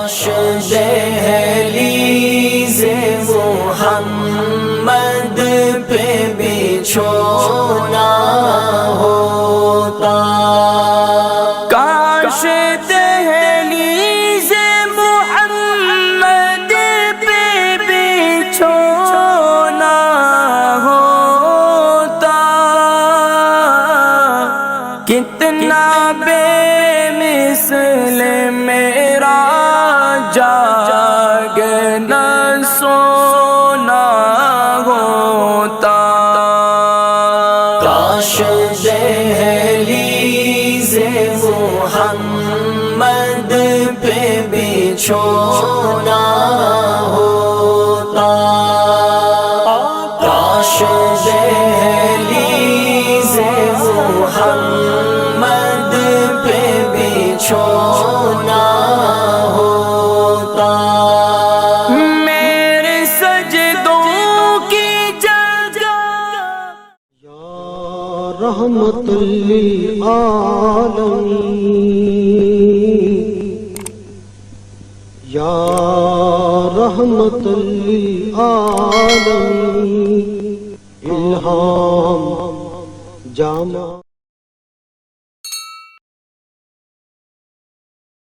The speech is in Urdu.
کاش دہلیز محمد پہ بچھونا ہوتا، کاش دہلیز محمد پہ بچھونا ہوتا، کتنا بے مثل میرا جاگنا سونا ہوتا، کاش دہلیز محمد پہ بچھونا ہوتا، کاش دہلیز محمد پہ بچھونا ہوتا، میرے سجدوں کی جگہ رحمت للعالمین، یا رحمت للعالمین، الہام جامع